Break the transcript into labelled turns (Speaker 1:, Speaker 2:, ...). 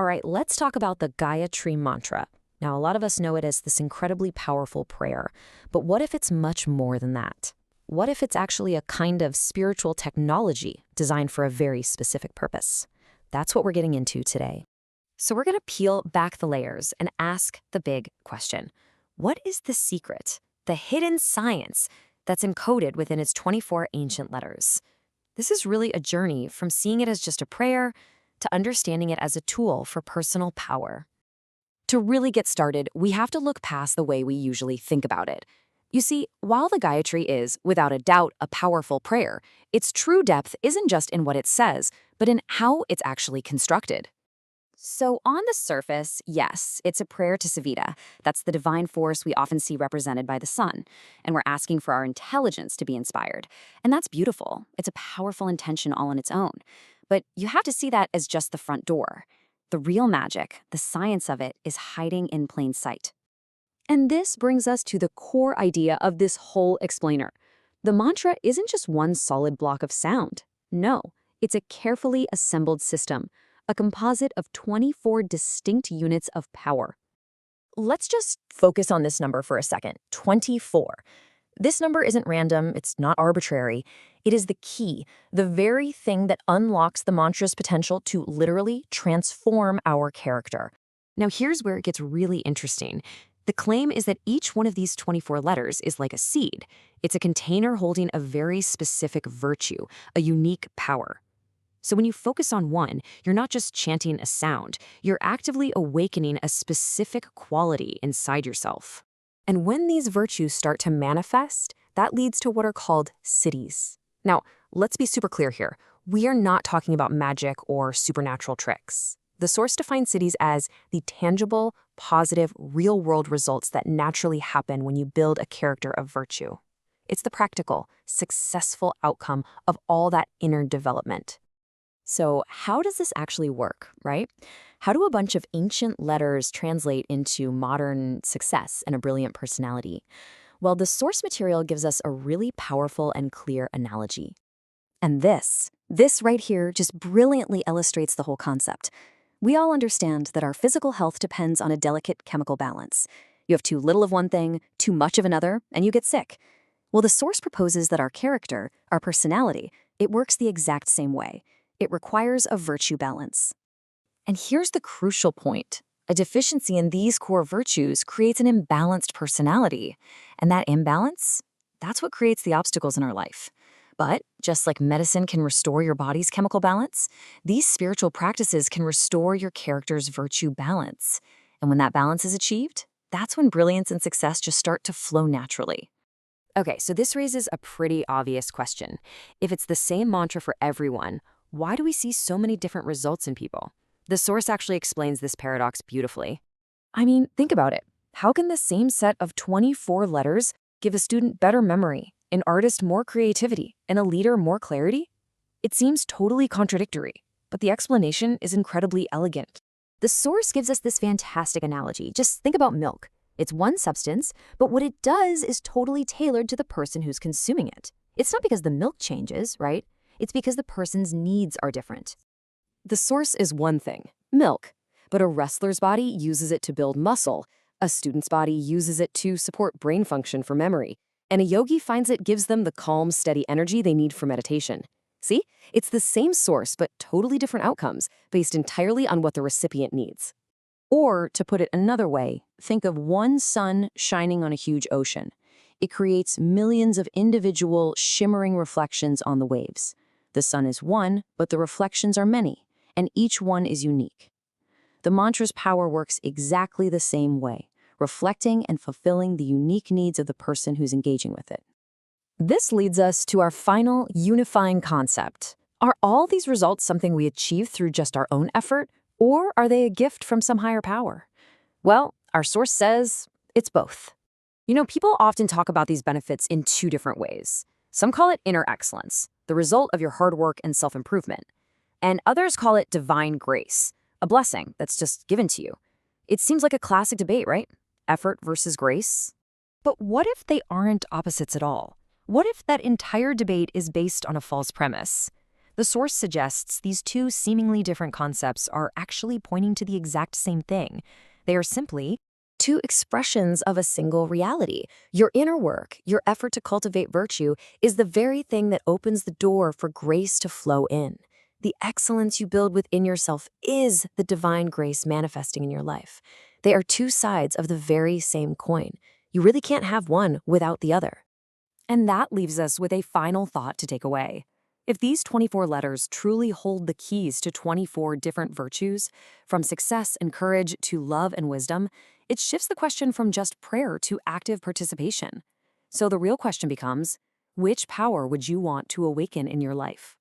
Speaker 1: All right, let's talk about the Gayatri Mantra. Now, a lot of us know it as this incredibly powerful prayer, but what if it's much more than that? What if it's actually a kind of spiritual technology designed for a very specific purpose? That's what we're getting into today. So we're going to peel back the layers and ask the big question. What is the secret, the hidden science that's encoded within its 24 ancient letters? This is really a journey from seeing it as just a prayer to understanding it as a tool for personal power. To really get started, we have to look past the way we usually think about it. You see, while the Gayatri is, without a doubt, a powerful prayer, its true depth isn't just in what it says, but in how it's actually constructed. So on the surface, yes, it's a prayer to Savita. That's the divine force we often see represented by the sun. And we're asking for our intelligence to be inspired. And that's beautiful. It's a powerful intention all on its own. But you have to see that as just the front door. The real magic, the science of it, is hiding in plain sight. And this brings us to the core idea of this whole explainer. The mantra isn't just one solid block of sound. No, it's a carefully assembled system, a composite of 24 distinct units of power. Let's just focus on this number for a second, 24. This number isn't random, it's not arbitrary. It is the key, the very thing that unlocks the mantra's potential to literally transform our character. Now here's where it gets really interesting. The claim is that each one of these 24 letters is like a seed. It's a container holding a very specific virtue, a unique power. So when you focus on one, you're not just chanting a sound, you're actively awakening a specific quality inside yourself. And when these virtues start to manifest, that leads to what are called siddhis. Now, let's be super clear here. We are not talking about magic or supernatural tricks. The source defines siddhis as the tangible, positive, real-world results that naturally happen when you build a character of virtue. It's the practical, successful outcome of all that inner development. So how does this actually work, right? How do a bunch of ancient letters translate into modern success and a brilliant personality? Well, the source material gives us a really powerful and clear analogy. And this right here just brilliantly illustrates the whole concept. We all understand that our physical health depends on a delicate chemical balance. You have too little of one thing, too much of another, and you get sick. Well, the source proposes that our character, our personality, it works the exact same way. It requires a virtue balance. And here's the crucial point. A deficiency in these core virtues creates an imbalanced personality. And that imbalance, that's what creates the obstacles in our life. But just like medicine can restore your body's chemical balance, these spiritual practices can restore your character's virtue balance. And when that balance is achieved, that's when brilliance and success just start to flow naturally. Okay, so this raises a pretty obvious question. If it's the same mantra for everyone, why do we see so many different results in people? The source actually explains this paradox beautifully. I mean, think about it. How can the same set of 24 letters give a student better memory, an artist more creativity, and a leader more clarity? It seems totally contradictory, but the explanation is incredibly elegant. The source gives us this fantastic analogy. Just think about milk. It's one substance, but what it does is totally tailored to the person who's consuming it. It's not because the milk changes, right? It's because the person's needs are different. The source is one thing, milk, but a wrestler's body uses it to build muscle, a student's body uses it to support brain function for memory, and a yogi finds it gives them the calm, steady energy they need for meditation. See? It's the same source, but totally different outcomes, based entirely on what the recipient needs. Or, to put it another way, think of one sun shining on a huge ocean. It creates millions of individual, shimmering reflections on the waves. The sun is one, but the reflections are many, and each one is unique. The mantra's power works exactly the same way, reflecting and fulfilling the unique needs of the person who's engaging with it. This leads us to our final unifying concept. Are all these results something we achieve through just our own effort, or are they a gift from some higher power? Well, our source says it's both. You know, people often talk about these benefits in two different ways. Some call it inner excellence, the result of your hard work and self-improvement. And others call it divine grace, a blessing that's just given to you. It seems like a classic debate, right? Effort versus grace. But what if they aren't opposites at all? What if that entire debate is based on a false premise? The source suggests these two seemingly different concepts are actually pointing to the exact same thing. They are simply two expressions of a single reality. Your inner work, your effort to cultivate virtue, is the very thing that opens the door for grace to flow in. The excellence you build within yourself is the divine grace manifesting in your life. They are two sides of the very same coin. You really can't have one without the other. And that leaves us with a final thought to take away. If these 24 letters truly hold the keys to 24 different virtues, from success and courage to love and wisdom, it shifts the question from just prayer to active participation. So the real question becomes, which power would you want to awaken in your life?